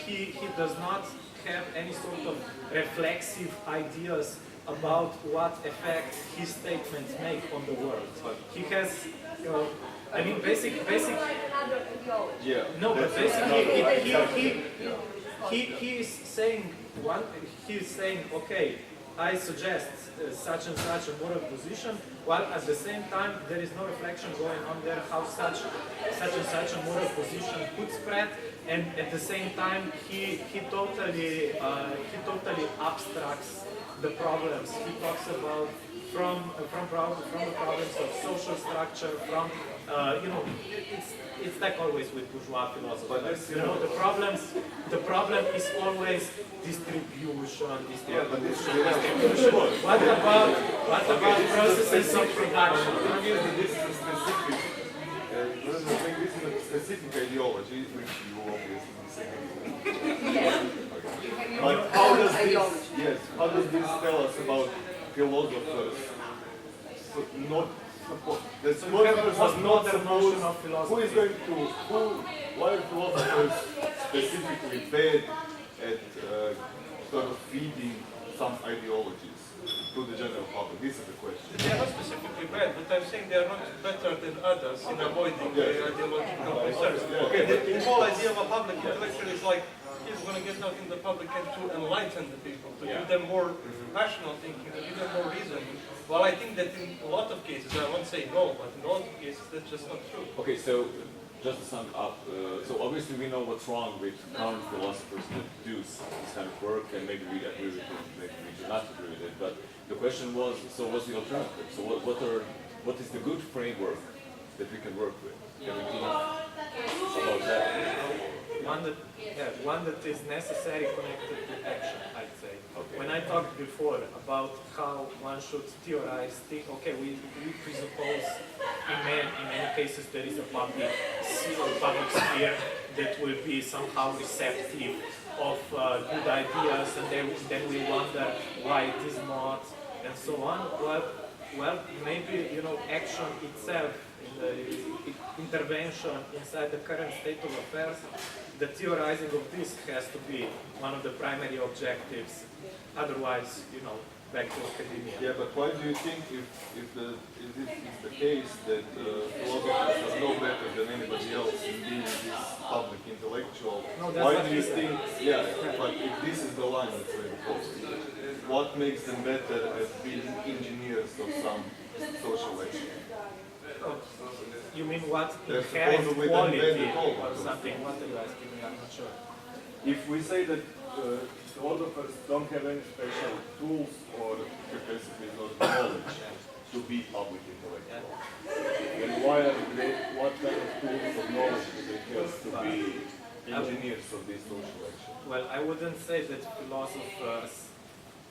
he does not have any sort of reflexive ideas about what effect his statements make on the world. He has, I mean, basic. Yeah. No, but basically, he is saying one. He is saying, okay, I suggest such and such a moral position, while at the same time there is no reflection going on there how such and such a moral position could spread, and at the same time he totally abstracts the problems. He talks about from the problems of social structure, from it's like always with bourgeois philosophy. The problem is always distribution. What about processes of production? This is a specific, this is a specific ideology, which you obviously disagree with. But how does this tell us about philosophers? So the philosophers are not supposed. Who is going to? Why are philosophers specifically bad at sort of feeding some ideologies to the general public? This is the question. They are not specifically bad, but I'm saying they are not better than others in avoiding the ideological concerns. Okay. The whole idea of a public intellectual is like he's going to get out in the public and to enlighten the people, to give them more rational thinking, to give them more reasoning. Well, I think that in a lot of cases, I won't say no, but in a lot of cases that's just not true. Okay, so just to sum up, so obviously we know what's wrong with current philosophers that do this kind of work, and maybe we agree with it, maybe we do not agree with it. But the question was, so what's the alternative? So what is the good framework that we can work with? Can we talk about that? One that is necessary connected to action, I'd say. Okay. When I talked before about how one should theorize, we presuppose in many cases there is a public sphere that will be somehow receptive of good ideas, and then we wonder why it is not, and so on. Well, maybe action itself, the intervention inside the current state of affairs, the theorizing of this has to be one of the primary objectives. Otherwise, back to academia. Yeah, but why do you think if it's the case that philosophers are no better than anybody else in being this public intellectual, why do you think, but if this is the line that's very close, what makes them better at being engineers of some social action? You mean what They're inherent supposedly quality invent or something? What are you asking me? I'm not sure. If we say that philosophers don't have any special tools or capacities or knowledge to be public intellectuals, then what kind of tools or knowledge do they have to be engineers of this social action? Well, I wouldn't say that philosophers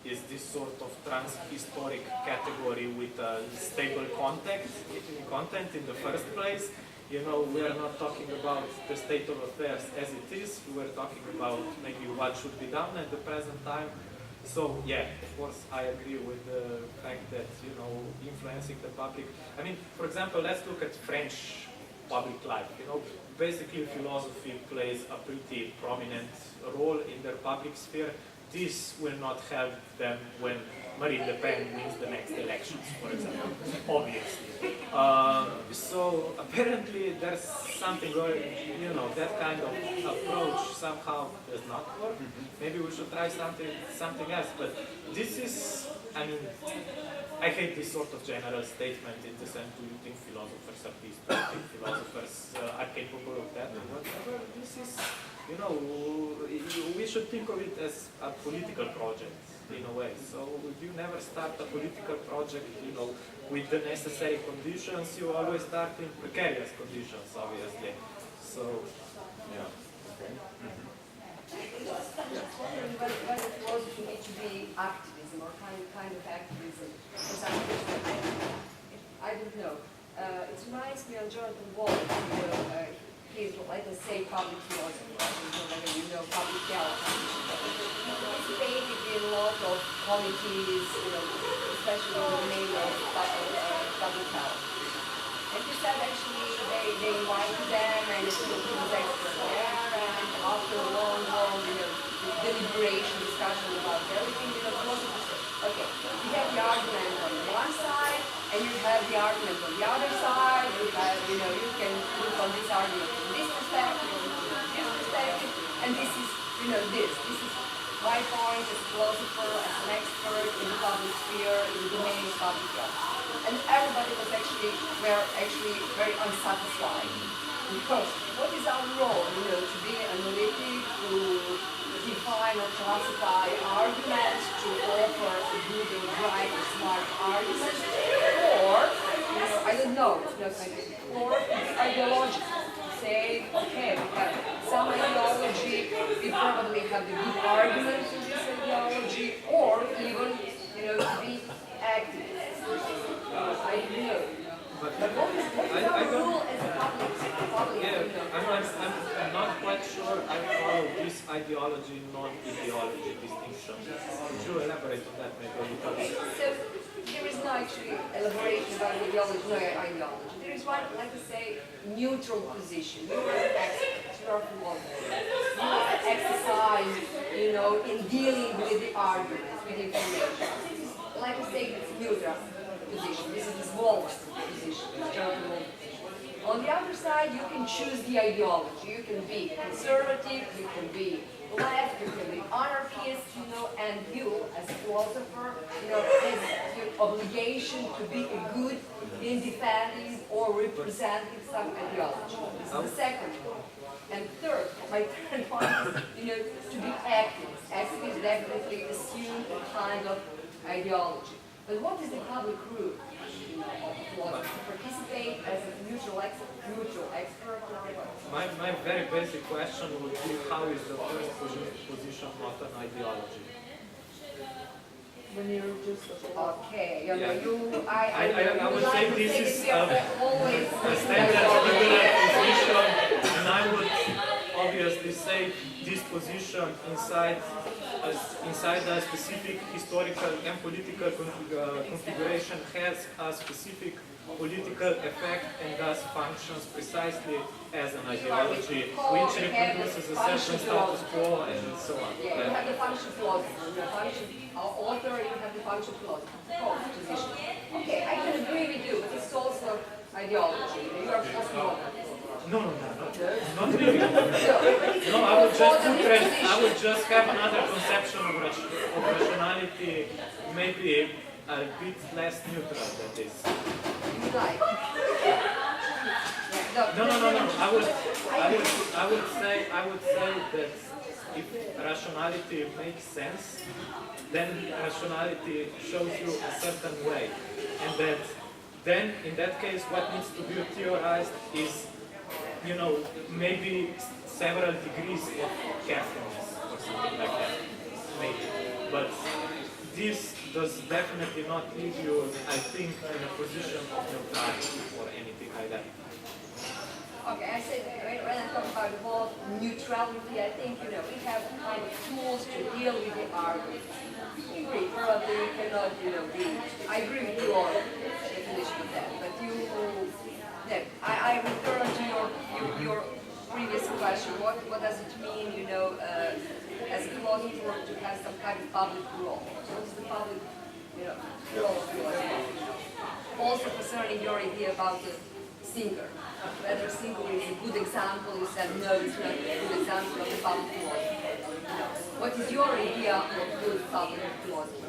is this sort of transhistoric category with a stable content in the first place. We are not talking about the state of affairs as it is. We're talking about maybe what should be done at the present time. So yeah, of course, I agree with the fact that influencing the public. I mean, for example, let's look at French public life. Basically, philosophy plays a pretty prominent role in their public sphere. This will not help them when Marine Le Pen wins the next elections, for example, obviously. So apparently there's something going, that kind of approach somehow does not work. Maybe we should try something else. But this is, I hate this sort of general statement in the sense, do you think philosophers are this? Do you think philosophers are capable of that or whatever? This is, we should think of it as a political project in a way. So if you never start a political project, with the necessary conditions, you always start in precarious conditions, obviously. So, yeah. Okay. Whether philosophy needs to be activism or kind of activism, because I don't know. It reminds me of Jonathan Wall. He's, let us say, public philosophy. I don't know whether you know public health. He's created in a lot of committees, especially in the name of public health. And he said actually they invited them and it was extra there, and after a long deliberation, discussion about everything, you know, philosophers say, okay, you have the argument on one side, and you have the argument on the other side, you have, you know, you can look on this argument from this perspective, or from this perspective, and this is, you know, this is my point as a philosopher, as an expert in the public sphere, in the domain of public health. And everybody was were actually very unsatisfied. Because what is our role, you know, to be analytic, to define or classify arguments, to offer a good or right or smart argument, or, you know, I don't know, or ideological. Say, okay, we have some ideology, we probably have the good argument for this ideology, or even, you know, to be activists. I don't know. But what is our rule as a public? Yeah, I'm not quite sure I follow this ideology, non-ideology distinction. Could you elaborate on that maybe a little bit? So there is no actually elaboration about ideology, no ideology. There is one, like I say, neutral position. You are an expert, you are a philosopher. You are exercise, you know, in dealing with the arguments, with information. This is, like I say, it's neutral position. This is the smallest position, the terminal position. On the other side, you can choose the ideology. You can be conservative, you can be left, you can be anarchist, you know, and you, as a philosopher, you know, has your obligation to be a good in defending or representing some ideology. This is the second one. And third, my third one is, you know, to be activist. Activists definitely assume a kind of ideology. But what is the public rule, you know, of philosophy? To participate as a neutral expert? My very basic question would be, how is the first position not an ideology? When you're just okay, you know, Yeah. I would say this is always a standard liberal position, and I would obviously say this position inside a specific historical and political configuration has a specific political effect and thus functions precisely as an ideology, which reproduces a certain status quo and so on. Yeah, you have the function philosopher, you have function author, you have the function philosopher, position. Okay, I can agree with you, but it's also ideology. You are philosopher author. No, not really. No, I would just have another conception of rationality, maybe a bit less neutral than this. You like? No. I would say that if rationality makes sense, then rationality shows you a certain way, and that then in that case what needs to be theorized is, you know, maybe several degrees of carefulness or something like that, maybe. But this does definitely not leave you, I think, in a position of neutrality or anything like that. Okay, I said when I talk about the whole neutrality, I think, you know, we have kind of tools to deal with the argument. I agree, probably we cannot, you know, I agree with your definition of that, but I return to your previous question. What does it mean, you know, as a philosopher to have some kind of public role? What is the public, you know, role of philosophy? Also concerning your idea about the singer, whether Singer is a good example, you said no, it's not a good example of the public philosopher. You know, what is your idea of good public philosophy?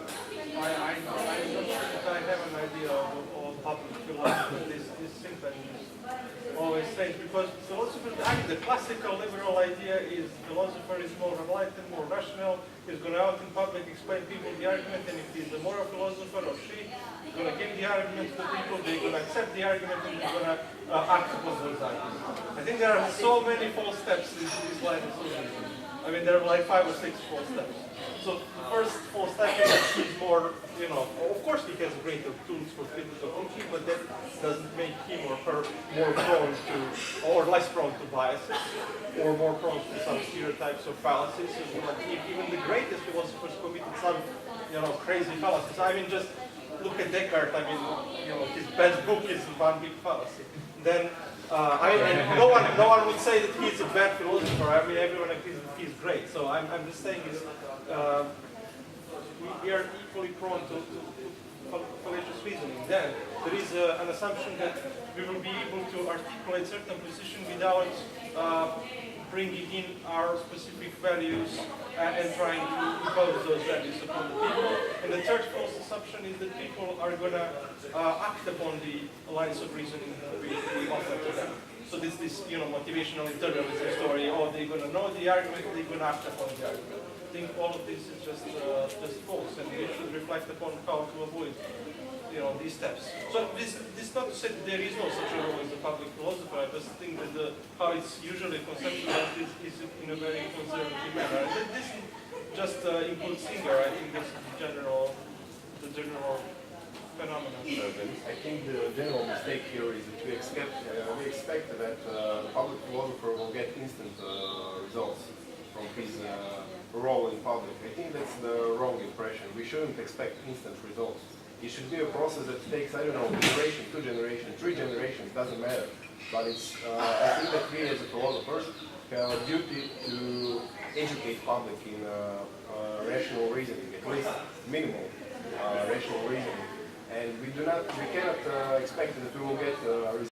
I don't think that I have an idea of public philosophy. This thing that is always strange, because philosophers, the classical liberal idea is philosopher is more enlightened, more rational, is going out in public, explain people the argument, and if he's a moral philosopher or she, is going to give the argument to people, they're going to accept the argument, and they're going to act upon those arguments. I think there are so many false steps in this line of solution. I mean, there are like 5 or 6 false steps. So the first false step is he's more, you know, of course he has greater tools for critical thinking, but that doesn't make him or her more prone to, or less prone to biases, or more prone to some stereotypes or fallacies. So like even the greatest philosophers committed some, you know, crazy fallacies. I mean, just look at Descartes. I mean, you know, his best book is one big fallacy. then and no one would say that he's a bad philosopher. I mean, everyone agrees that he's great. So I'm just saying is we are equally prone to fallacious reasoning. Then there is an assumption that we will be able to articulate certain position without bringing in our specific values and trying to impose those values upon the people. And the third false assumption is that people are going to act upon the lines of reasoning that we offer to them. So this motivational internalism story, or they're going to know the argument, they're going to act upon the argument. I think all of this is just false, and we should reflect upon how to avoid these steps. So this not to say that there is no such a role as a public philosopher. I just think that how it's usually conceptualized is in a very conservative manner. And this just includes Singer. I think this is the general phenomenon. I think the general mistake here is that we expect that the public philosopher will get instant results from his role in public. I think that's the wrong impression. We shouldn't expect instant results. It should be a process that takes, I don't know, generation, 2 generations, 3 generations, doesn't matter. But it's, I think that we as philosophers have a duty to educate public in rational reasoning, at least minimal rational reasoning. And we cannot expect that we will get